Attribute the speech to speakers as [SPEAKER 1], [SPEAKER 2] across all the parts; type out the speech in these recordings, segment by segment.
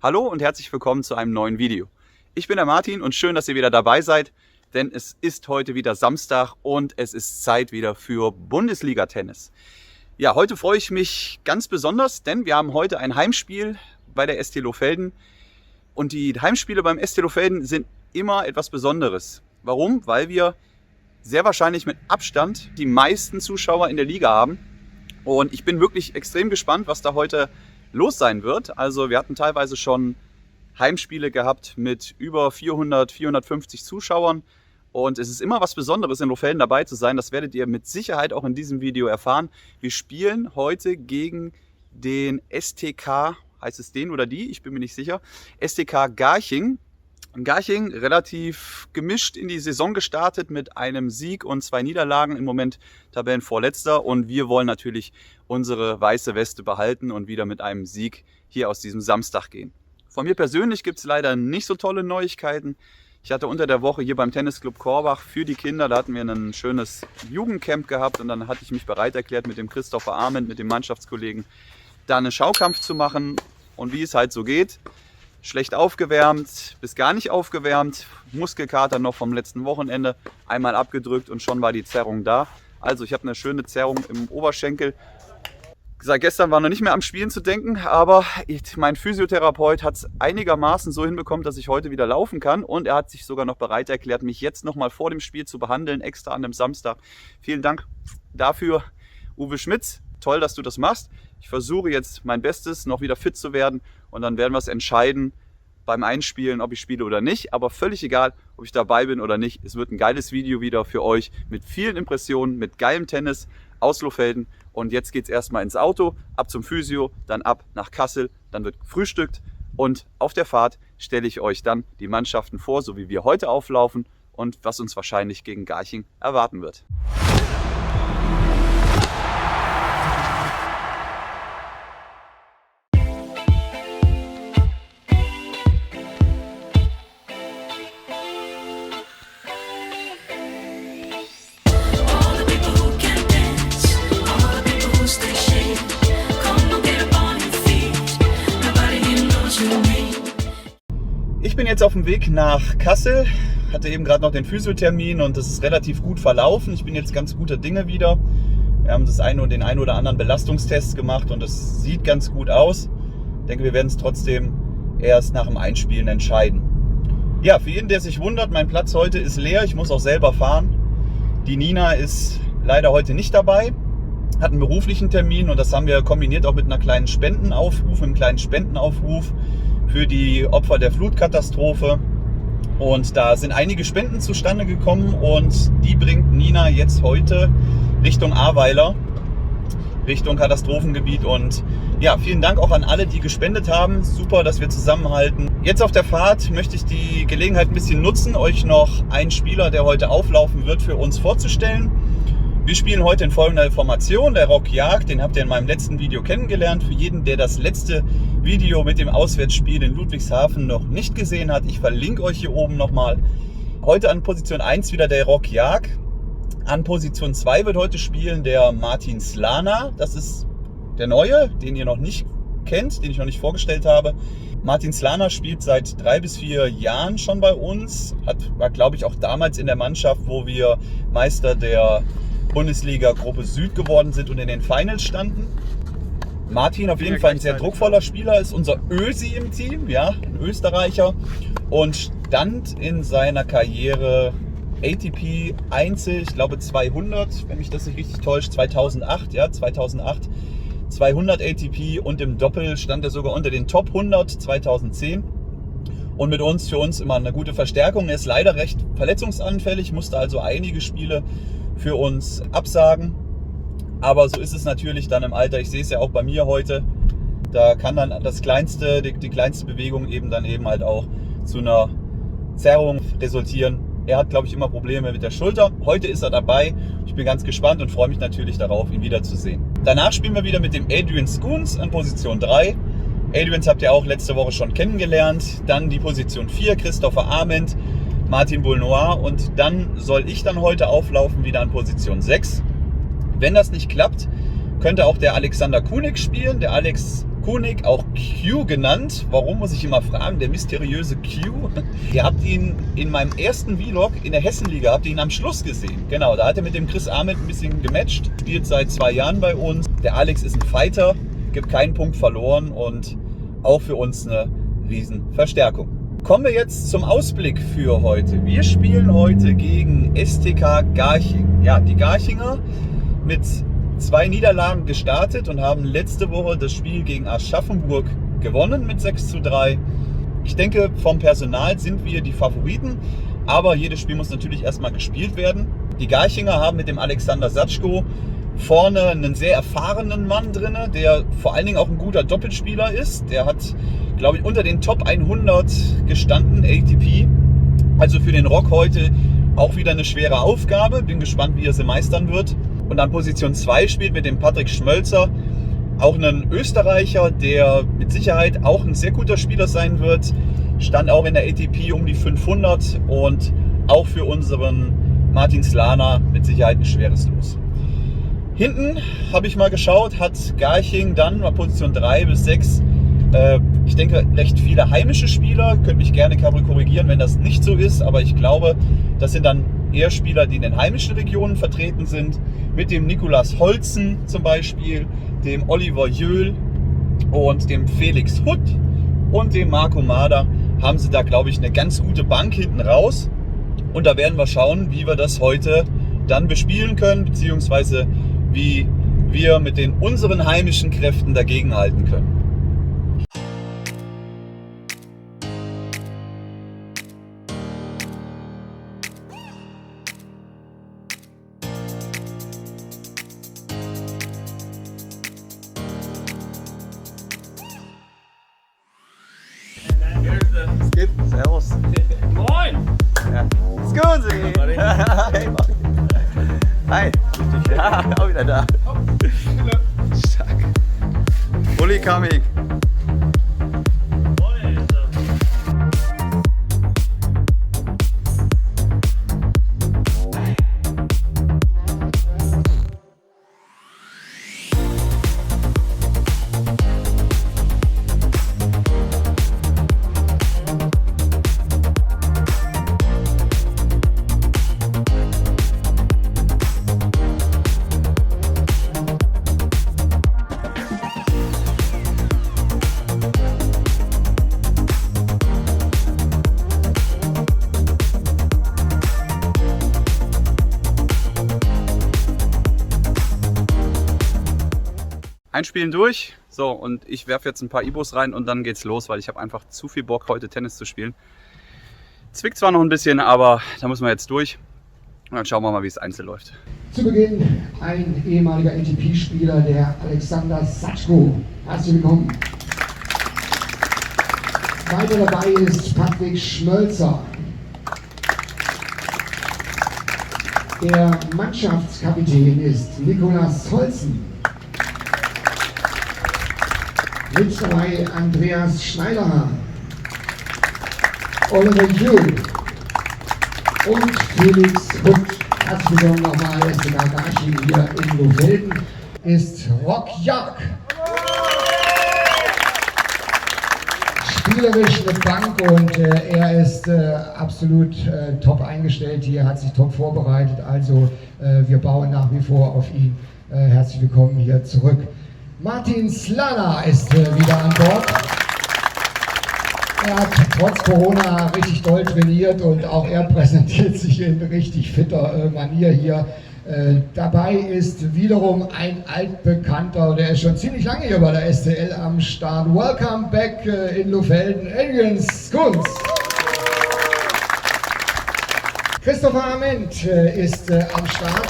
[SPEAKER 1] Hallo und herzlich willkommen zu einem neuen Video. Ich bin der Martin und schön, dass ihr wieder dabei seid, denn es ist heute wieder Samstag und es ist Zeit wieder für Bundesliga-Tennis. Ja, heute freue ich mich ganz besonders, denn wir haben heute ein Heimspiel bei der ST Lohfelden und die Heimspiele beim ST Lohfelden sind immer etwas Besonderes. Warum? Weil wir sehr wahrscheinlich mit Abstand die meisten Zuschauer in der Liga haben und ich bin wirklich extrem gespannt, was da heute los sein wird. Also wir hatten teilweise schon Heimspiele gehabt mit über 400, 450 Zuschauern und es ist immer was Besonderes, in Lohfelden dabei zu sein. Das werdet ihr mit Sicherheit auch in diesem Video erfahren. Wir spielen heute gegen den STK, heißt es den oder die? Ich bin mir nicht sicher. STK Garching. Garching relativ gemischt in die Saison gestartet mit einem Sieg und 2 Niederlagen, im Moment Tabellenvorletzter, und wir wollen natürlich unsere weiße Weste behalten und wieder mit einem Sieg hier aus diesem Samstag gehen. Von mir persönlich gibt es leider nicht so tolle Neuigkeiten. Ich hatte unter der Woche hier beim Tennisclub Korbach für die Kinder, da hatten wir ein schönes Jugendcamp gehabt und dann hatte ich mich bereit erklärt, mit dem Christopher Arment, mit dem Mannschaftskollegen, da einen Schaukampf zu machen, und wie es halt so geht. Schlecht aufgewärmt, bis gar nicht aufgewärmt, Muskelkater noch vom letzten Wochenende, einmal abgedrückt und schon war die Zerrung da. Also ich habe eine schöne Zerrung im Oberschenkel. Seit gestern war noch nicht mehr am Spielen zu denken, aber mein Physiotherapeut hat es einigermaßen so hinbekommen, dass ich heute wieder laufen kann, und er hat sich sogar noch bereit erklärt, mich jetzt nochmal vor dem Spiel zu behandeln, extra an einem Samstag. Vielen Dank dafür, Uwe Schmitz. Toll, dass du das machst. Ich versuche jetzt mein Bestes, noch wieder fit zu werden, und dann werden wir es entscheiden beim Einspielen, ob ich spiele oder nicht. Aber völlig egal, ob ich dabei bin oder nicht. Es wird ein geiles Video wieder für euch mit vielen Impressionen, mit geilem Tennis aus Lohfelden. Und jetzt geht es erstmal ins Auto, ab zum Physio, dann ab nach Kassel, dann wird gefrühstückt, und auf der Fahrt stelle ich euch dann die Mannschaften vor, so wie wir heute auflaufen und was uns wahrscheinlich gegen Garching erwarten wird. Ich bin jetzt auf dem Weg nach Kassel, hatte eben gerade noch den Physiothermin und das ist relativ gut verlaufen. Ich bin jetzt ganz guter Dinge wieder. Wir haben den einen oder anderen Belastungstest gemacht und das sieht ganz gut aus. Ich denke, wir werden es trotzdem erst nach dem Einspielen entscheiden. Ja, für jeden, der sich wundert, mein Platz heute ist leer. Ich muss auch selber fahren. Die Nina ist leider heute nicht dabei, hat einen beruflichen Termin, und das haben wir kombiniert auch mit einem kleinen Spendenaufruf für die Opfer der Flutkatastrophe. Und da sind einige Spenden zustande gekommen und die bringt Nina jetzt heute Richtung Ahrweiler, Richtung Katastrophengebiet. Und ja, vielen Dank auch an alle, die gespendet haben. Super, dass wir zusammenhalten. Jetzt auf der Fahrt möchte ich die Gelegenheit ein bisschen nutzen, euch noch einen Spieler, der heute auflaufen wird, für uns vorzustellen. Wir spielen heute in folgender Formation, der Rock Jagd, den habt ihr in meinem letzten Video kennengelernt. Für jeden, der das letzte Video mit dem Auswärtsspiel in Ludwigshafen noch nicht gesehen hat, ich verlinke euch hier oben nochmal. Heute an Position 1 wieder der Rock Jagd. An Position 2 wird heute spielen der Martin Slana. Das ist der Neue, den ihr noch nicht kennt, den ich noch nicht vorgestellt habe. Martin Slana spielt seit 3 bis 4 Jahren schon bei uns. War, glaube ich, auch damals in der Mannschaft, wo wir Meister der Bundesliga Gruppe Süd geworden sind und in den Finals standen. Martin auf jeden Fall ein sehr druckvoller Spieler, ist unser Ösi im Team, ja, ein Österreicher, und stand in seiner Karriere ATP Einzel, ich glaube 200, wenn mich das nicht richtig täuscht, 2008, 200 ATP, und im Doppel stand er sogar unter den Top 100 2010. Und für uns immer eine gute Verstärkung. Er ist leider recht verletzungsanfällig, musste also einige Spiele für uns absagen. Aber so ist es natürlich dann im Alter. Ich sehe es ja auch bei mir heute. Da kann dann die kleinste Bewegung eben halt auch zu einer Zerrung resultieren. Er hat, glaube ich, immer Probleme mit der Schulter. Heute ist er dabei. Ich bin ganz gespannt und freue mich natürlich darauf, ihn wiederzusehen. Danach spielen wir wieder mit dem Adrian Skuns an Position 3. Adrians habt ihr auch letzte Woche schon kennengelernt. Dann die Position 4, Christopher Arment, Martin Boulnois, und dann soll ich dann heute auflaufen wieder an Position 6. Wenn das nicht klappt, könnte auch der Alexander Kunik spielen. Der Alex Kunig, auch Q genannt. Warum, muss ich immer fragen, der mysteriöse Q. Ihr habt ihn in meinem ersten Vlog in der Hessenliga, habt ihr ihn am Schluss gesehen. Genau, da hat er mit dem Chris Ahmed ein bisschen gematcht, spielt seit 2 Jahren bei uns. Der Alex ist ein Fighter, gibt keinen Punkt verloren und auch für uns eine Riesenverstärkung. Kommen wir jetzt zum Ausblick für heute. Wir spielen heute gegen STK Garching. Ja, die Garchinger mit 2 Niederlagen gestartet und haben letzte Woche das Spiel gegen Aschaffenburg gewonnen mit 6:3. Ich denke, vom Personal sind wir die Favoriten, aber jedes Spiel muss natürlich erstmal gespielt werden. Die Garchinger haben mit dem Alexander Satschko vorne einen sehr erfahrenen Mann drin, der vor allen Dingen auch ein guter Doppelspieler ist. Der hat, glaube ich, unter den Top 100 gestanden, ATP. Also für den Rock heute auch wieder eine schwere Aufgabe. Bin gespannt, wie er sie meistern wird. Und an Position 2 spielt mit dem Patrick Schmölzer auch ein Österreicher, der mit Sicherheit auch ein sehr guter Spieler sein wird. Stand auch in der ATP um die 500 und auch für unseren Martin Slana mit Sicherheit ein schweres Los. Hinten habe ich mal geschaut, hat Garching dann bei Position 3 bis 6, ich denke, recht viele heimische Spieler. Könnt mich gerne korrigieren, wenn das nicht so ist, aber ich glaube, das sind dann eher Spieler, die in den heimischen Regionen vertreten sind. Mit dem Nikolas Holzen zum Beispiel, dem Oliver Jöhl und dem Felix Hutt und dem Marco Mader haben sie da, glaube ich, eine ganz gute Bank hinten raus. Und da werden wir schauen, wie wir das heute dann bespielen können, beziehungsweise wie wir mit den unseren heimischen Kräften dagegenhalten können.
[SPEAKER 2] Was geht? Servus.
[SPEAKER 3] Moin!
[SPEAKER 2] Ja. Scusi! Hi. Hi. Ja, auch wieder da. Stark. Fully coming.
[SPEAKER 1] Einspielen durch. So, und ich werfe jetzt ein paar Ibos rein und dann geht's los, weil ich habe einfach zu viel Bock, heute Tennis zu spielen. Zwickt zwar noch ein bisschen, aber da müssen wir jetzt durch. Und dann schauen wir mal, wie es einzeln läuft.
[SPEAKER 4] Zu Beginn ein ehemaliger ATP-Spieler, der Alexander Satschko. Herzlich willkommen. Weiter dabei ist Patrick Schmölzer. Der Mannschaftskapitän ist Nikolas Holzen. Mit dabei Andreas Schneiderhahn, Oliver Jöhl und Felix Hutt. Herzlich willkommen nochmal, STK Garching hier in Lohfelden, ist Rock Jörg. Spielerisch eine Bank und er ist absolut top eingestellt hier, hat sich top vorbereitet, also wir bauen nach wie vor auf ihn. Herzlich willkommen hier zurück. Martin Slana ist wieder an Bord. Er hat trotz Corona richtig doll trainiert und auch er präsentiert sich in richtig fitter Manier hier. Dabei ist wiederum ein altbekannter, der ist schon ziemlich lange hier bei der STL am Start. Welcome back in Lohfelden, Adrian Skunz. Christopher Ament ist am Start.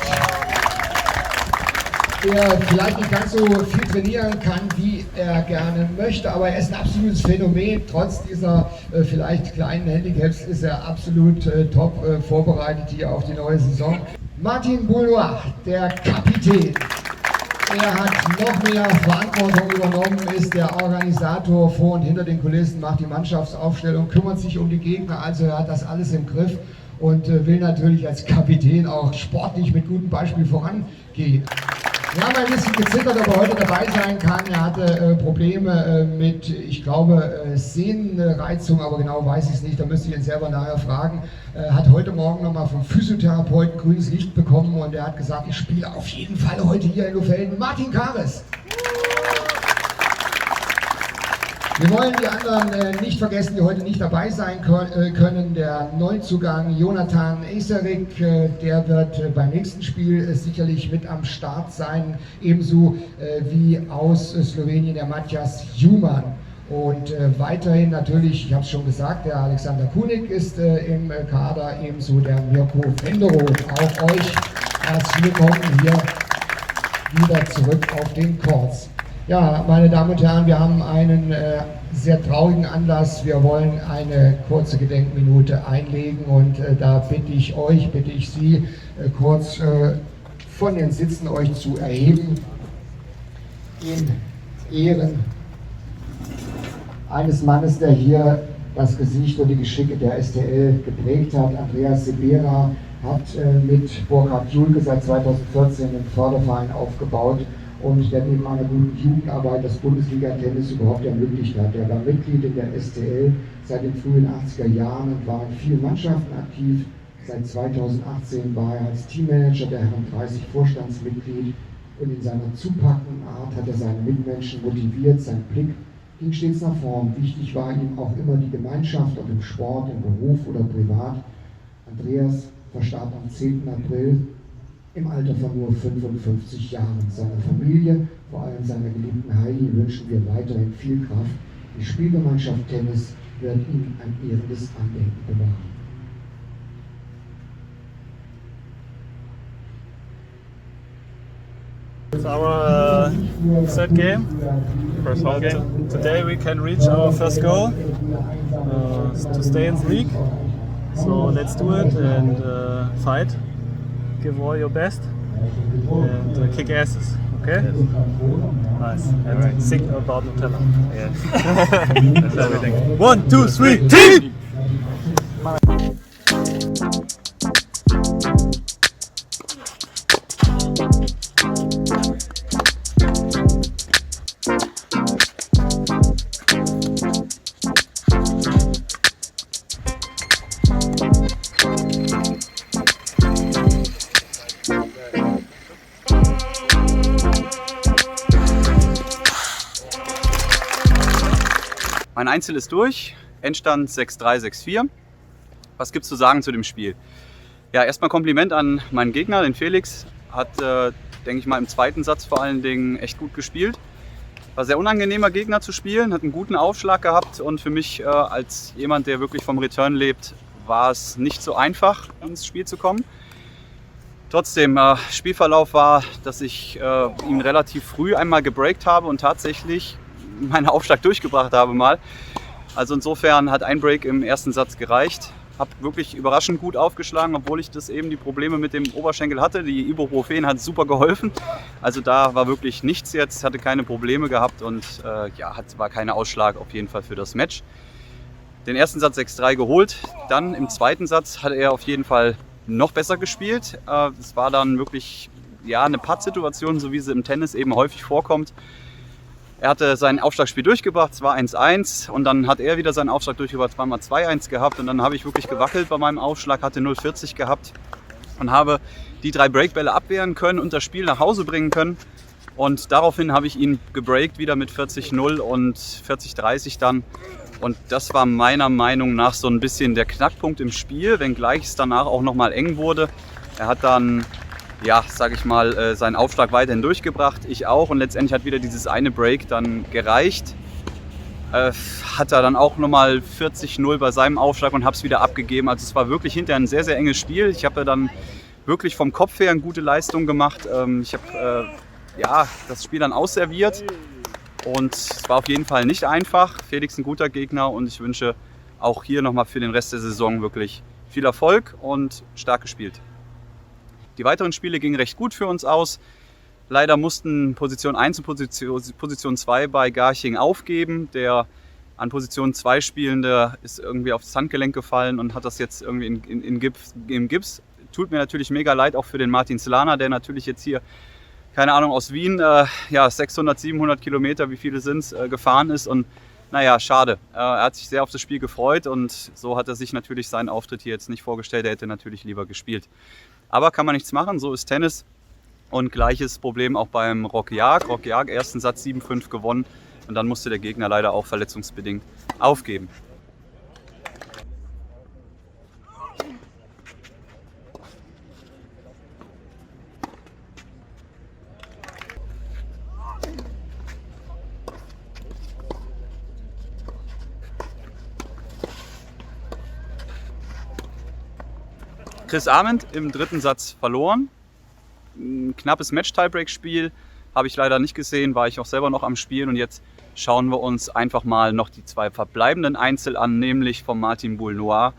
[SPEAKER 4] Der vielleicht nicht ganz so viel trainieren kann, wie er gerne möchte, aber er ist ein absolutes Phänomen. Trotz dieser vielleicht kleinen Handicaps ist er absolut top vorbereitet hier auf die neue Saison. Martin Boulois, der Kapitän. Er hat noch mehr Verantwortung übernommen, ist der Organisator vor und hinter den Kulissen, macht die Mannschaftsaufstellung, kümmert sich um die Gegner, also er hat das alles im Griff und will natürlich als Kapitän auch sportlich mit gutem Beispiel vorangehen. Wir haben ein bisschen gezittert, ob er heute dabei sein kann. Er hatte Probleme mit, ich glaube, Sehnenreizung, aber genau weiß ich es nicht. Da müsste ich ihn selber nachher fragen. Hat heute Morgen nochmal vom Physiotherapeuten grünes Licht bekommen und er hat gesagt, ich spiele auf jeden Fall heute hier in Lohfelden. Martin Kares. Wir wollen die anderen nicht vergessen, die heute nicht dabei sein können. Der Neuzugang Jonathan Eserik, der wird beim nächsten Spiel sicherlich mit am Start sein. Ebenso wie aus Slowenien der Matjas Juman. Und weiterhin natürlich, ich habe es schon gesagt, der Alexander Kunik ist im Kader, ebenso der Mirko Fenderov. Auch euch herzlich willkommen hier wieder zurück auf den Courts. Ja, meine Damen und Herren, wir haben einen sehr traurigen Anlass. Wir wollen eine kurze Gedenkminute einlegen und da bitte ich Sie, kurz von den Sitzen euch zu erheben in Ehren eines Mannes, der hier das Gesicht und die Geschicke der STL geprägt hat. Andreas Sebera hat mit Burkhard Julke seit 2014 den Förderverein aufgebaut und der neben einer guten Jugendarbeit das Bundesliga-Tennis überhaupt ermöglicht hat. Er war Mitglied in der STL seit den frühen 80er Jahren und war in vielen Mannschaften aktiv. Seit 2018 war er als Teammanager der Herren 30 Vorstandsmitglied und in seiner zupackenden Art hat er seine Mitmenschen motiviert. Sein Blick ging stets nach vorn. Wichtig war ihm auch immer die Gemeinschaft, ob im Sport, im Beruf oder privat. Andreas verstarb am 10. April im Alter von nur 55 Jahren. Seiner Familie, vor allem seiner geliebten Heidi, wünschen wir weiterhin viel Kraft. Die Spielgemeinschaft Tennis wird ihm ein ehrendes Andenken bewahren.
[SPEAKER 3] It's our third game.
[SPEAKER 5] First home game.
[SPEAKER 3] Today we can reach our first goal to stay in the league. So let's do it and fight. Give all your best and kick asses. Okay?
[SPEAKER 5] Yes.
[SPEAKER 3] Nice. And
[SPEAKER 5] Alright.
[SPEAKER 3] sing about Nutella.
[SPEAKER 5] Yes. That's everything.
[SPEAKER 3] 1, 2, 3, team!
[SPEAKER 1] Mein Einzel ist durch, Endstand 6-3, 6-4. Was gibt's zu sagen zu dem Spiel? Ja, erstmal Kompliment an meinen Gegner, den Felix. Hat, denke ich mal, im zweiten Satz vor allen Dingen echt gut gespielt. War sehr unangenehmer Gegner zu spielen, hat einen guten Aufschlag gehabt und für mich als jemand, der wirklich vom Return lebt, war es nicht so einfach, ins Spiel zu kommen. Trotzdem, Spielverlauf war, dass ich ihn relativ früh einmal gebreakt habe und tatsächlich meinen Aufschlag durchgebracht habe mal. Also insofern hat ein Break im ersten Satz gereicht. Habe wirklich überraschend gut aufgeschlagen, obwohl ich das eben die Probleme mit dem Oberschenkel hatte. Die Ibuprofen hat super geholfen. Also da war wirklich nichts jetzt, hatte keine Probleme gehabt und war kein Ausschlag auf jeden Fall für das Match. Den ersten Satz 6-3 geholt. Dann im zweiten Satz hat er auf jeden Fall noch besser gespielt. Es war dann wirklich eine Pattsituation, so wie sie im Tennis eben häufig vorkommt. Er hatte sein Aufschlagspiel durchgebracht, es war 1-1 und dann hat er wieder seinen Aufschlag durchgebracht, zweimal 2-1 gehabt und dann habe ich wirklich gewackelt bei meinem Aufschlag, hatte 0,40 gehabt und habe die 3 Breakbälle abwehren können und das Spiel nach Hause bringen können und daraufhin habe ich ihn gebreakt wieder mit 40-0 und 40-30 dann und das war meiner Meinung nach so ein bisschen der Knackpunkt im Spiel, wenngleich es danach auch nochmal eng wurde. Er hat dann seinen Aufschlag weiterhin durchgebracht, ich auch und letztendlich hat wieder dieses eine Break dann gereicht. Hat er dann auch nochmal 40-0 bei seinem Aufschlag und habe es wieder abgegeben. Also es war wirklich hinterher ein sehr, sehr enges Spiel. Ich habe dann wirklich vom Kopf her eine gute Leistung gemacht. Ich habe das Spiel dann ausserviert und es war auf jeden Fall nicht einfach. Felix ein guter Gegner und ich wünsche auch hier nochmal für den Rest der Saison wirklich viel Erfolg und stark gespielt. Die weiteren Spiele gingen recht gut für uns aus. Leider mussten Position 1 und Position 2 bei Garching aufgeben. Der an Position 2 Spielende ist irgendwie aufs Handgelenk gefallen und hat das jetzt irgendwie im Gips. Tut mir natürlich mega leid, auch für den Martin Slana, der natürlich jetzt hier keine Ahnung, aus Wien, ja, 600, 700 Kilometer, wie viele sind es, gefahren ist. Und naja, schade. Er hat sich sehr auf das Spiel gefreut und so hat er sich natürlich seinen Auftritt hier jetzt nicht vorgestellt. Er hätte natürlich lieber gespielt. Aber kann man nichts machen, so ist Tennis. Und gleiches Problem auch beim Roque-Jarc. Roque-Jarc, ersten Satz 7-5 gewonnen und dann musste der Gegner leider auch verletzungsbedingt aufgeben. Chris Arment im dritten Satz verloren. Ein knappes Match-Tiebreak-Spiel habe ich leider nicht gesehen, war ich auch selber noch am Spielen. Und jetzt schauen wir uns einfach mal noch die zwei verbleibenden Einzel an, nämlich vom Martin Boulnois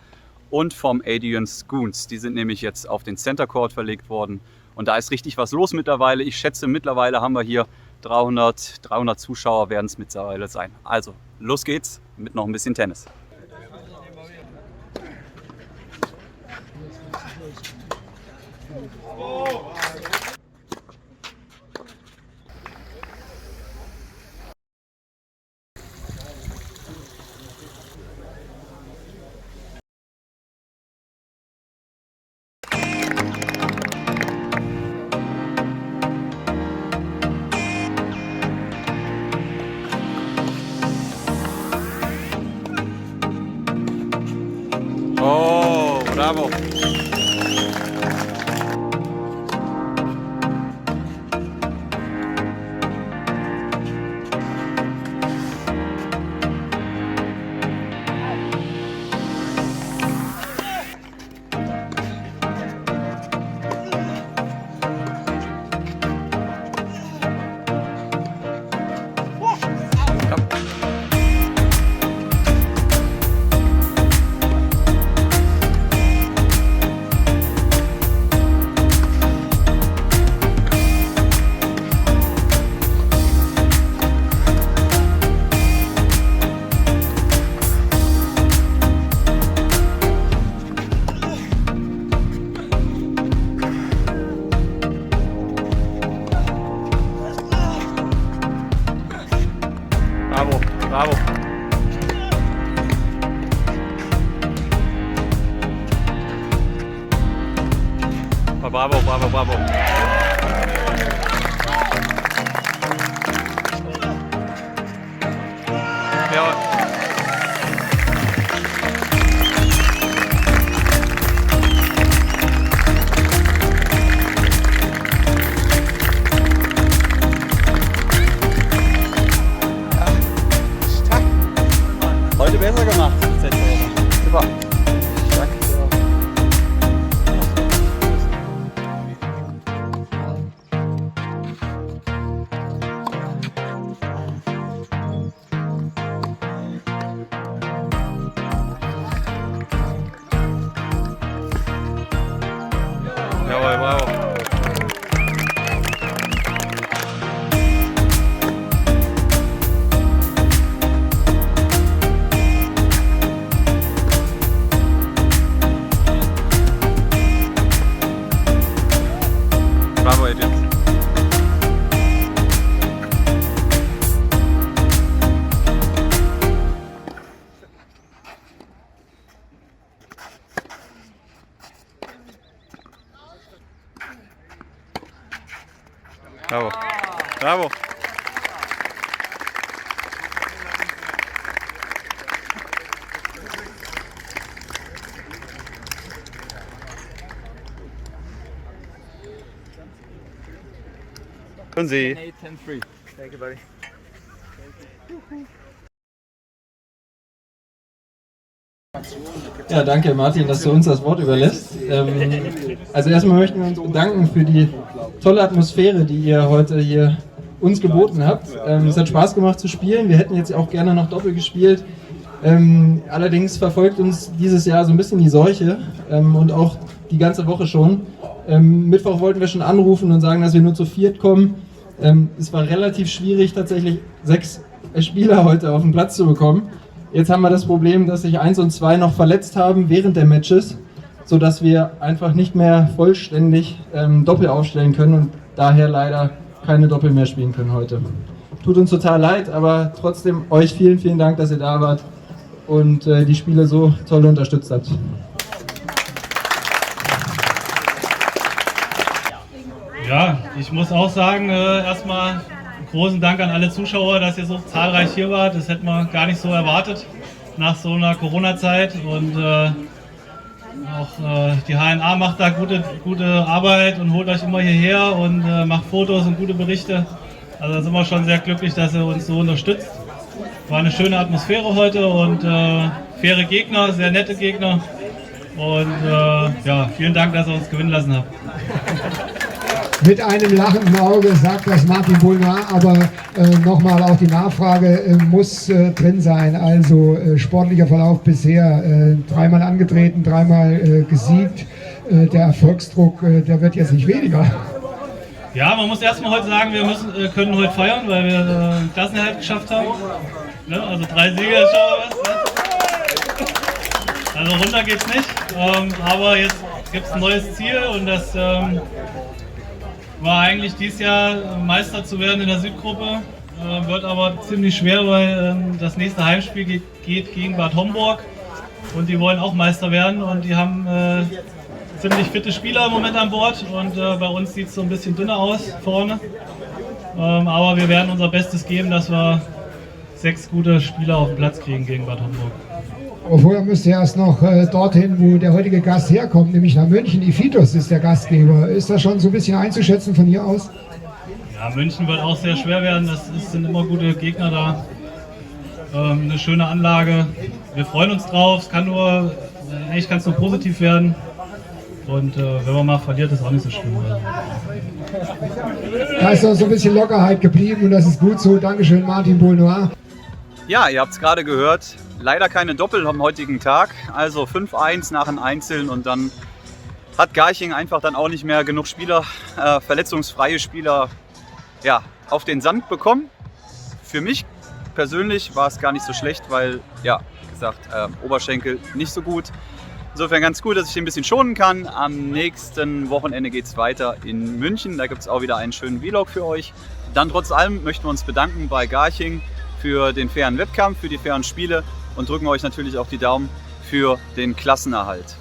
[SPEAKER 1] und vom Adrian Schoons. Die sind nämlich jetzt auf den Center Court verlegt worden. Und da ist richtig was los mittlerweile. Ich schätze, mittlerweile haben wir hier 300 Zuschauer werden es mittlerweile sein. Also, los geht's mit noch ein bisschen Tennis. Oh, bravo. Bravo, bravo. Bravo, bravo, bravo. Ja. Heute besser gemacht. Super. Danke. Jawohl, bravo. Bravo, Adrian. Bravo. Bravo. Können Sie.
[SPEAKER 5] 10-3. Thank you, buddy.
[SPEAKER 6] Ja, danke Martin, dass du uns das Wort überlässt. Also erstmal möchten wir uns bedanken für die tolle Atmosphäre, die ihr heute hier uns geboten habt. Es hat Spaß gemacht zu spielen, wir hätten jetzt auch gerne noch Doppel gespielt. Allerdings verfolgt uns dieses Jahr so ein bisschen die Seuche und auch die ganze Woche schon. Mittwoch wollten wir schon anrufen und sagen, dass wir nur zu viert kommen. Es war relativ schwierig, tatsächlich 6 Spieler heute auf den Platz zu bekommen. Jetzt haben wir das Problem, dass sich 1 und 2 noch verletzt haben während der Matches, sodass wir einfach nicht mehr vollständig Doppel aufstellen können und daher leider keine Doppel mehr spielen können heute. Tut uns total leid, aber trotzdem euch vielen, vielen Dank, dass ihr da wart und die Spiele so toll unterstützt habt.
[SPEAKER 3] Ja, ich muss auch sagen, erstmal großen Dank an alle Zuschauer, dass ihr so zahlreich hier wart. Das hätten wir gar nicht so erwartet nach so einer Corona-Zeit. Und auch die HNA macht da gute Arbeit und holt euch immer hierher und macht Fotos und gute Berichte. Also da sind wir schon sehr glücklich, dass ihr uns so unterstützt. War eine schöne Atmosphäre heute und faire Gegner, sehr nette Gegner. Und ja, vielen Dank, dass ihr uns gewinnen lassen habt.
[SPEAKER 4] Mit einem lachenden Auge sagt das Martin Boulnois, aber nochmal auch die Nachfrage muss drin sein. Also sportlicher Verlauf bisher, dreimal angetreten, dreimal gesiegt. Der Erfolgsdruck, der wird jetzt nicht weniger.
[SPEAKER 3] Ja, man muss erstmal heute sagen, wir können heute feiern, weil wir den Klassenerhalt geschafft haben. Ne? Also 3 Siege ist schon was. Ne? Also runter geht's nicht. Aber jetzt gibt es ein neues Ziel und das war eigentlich dieses Jahr Meister zu werden in der Südgruppe. Wird aber ziemlich schwer, weil das nächste Heimspiel geht gegen Bad Homburg und die wollen auch Meister werden und die haben ziemlich fitte Spieler im Moment an Bord und bei uns sieht es so ein bisschen dünner aus vorne. Aber wir werden unser Bestes geben, dass wir 6 gute Spieler auf den Platz kriegen gegen Bad Homburg.
[SPEAKER 4] Aber vorher müsst ihr erst noch dorthin, wo der heutige Gast herkommt, nämlich nach München. Ifitos ist der Gastgeber. Ist das schon so ein bisschen einzuschätzen von hier aus?
[SPEAKER 3] Ja, München wird auch sehr schwer werden. Sind immer gute Gegner da. Eine schöne Anlage. Wir freuen uns drauf. Eigentlich kann es nur positiv werden. Und wenn man mal verliert, ist auch nicht so schlimm.
[SPEAKER 4] Da ist noch so ein bisschen Lockerheit geblieben und das ist gut so. Dankeschön, Martin Boulnois.
[SPEAKER 1] Ja, ihr habt es gerade gehört. Leider keine Doppel am heutigen Tag. Also 5-1 nach einem Einzeln und dann hat Garching einfach dann auch nicht mehr genug Spieler, verletzungsfreie Spieler, ja, auf den Sand bekommen. Für mich persönlich war es gar nicht so schlecht, weil, ja, wie gesagt, Oberschenkel nicht so gut. Insofern ganz gut, dass ich den ein bisschen schonen kann. Am nächsten Wochenende geht es weiter in München. Da gibt es auch wieder einen schönen Vlog für euch. Dann trotz allem möchten wir uns bedanken bei Garching für den fairen Wettkampf, für die fairen Spiele und drücken euch natürlich auch die Daumen für den Klassenerhalt.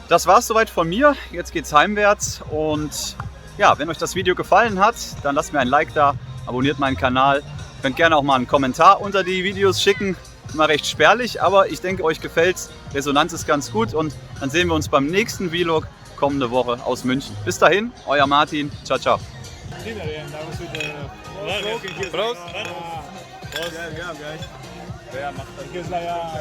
[SPEAKER 1] Das war es soweit von mir. Jetzt geht's heimwärts und ja, wenn euch das Video gefallen hat, dann lasst mir ein Like da, abonniert meinen Kanal. Ihr könnt gerne auch mal einen Kommentar unter die Videos schicken. Immer recht spärlich, aber ich denke, euch gefällt's. Resonanz ist ganz gut und dann sehen wir uns beim nächsten Vlog kommende Woche aus München. Bis dahin, euer Martin. Ciao, ciao.
[SPEAKER 5] Prost.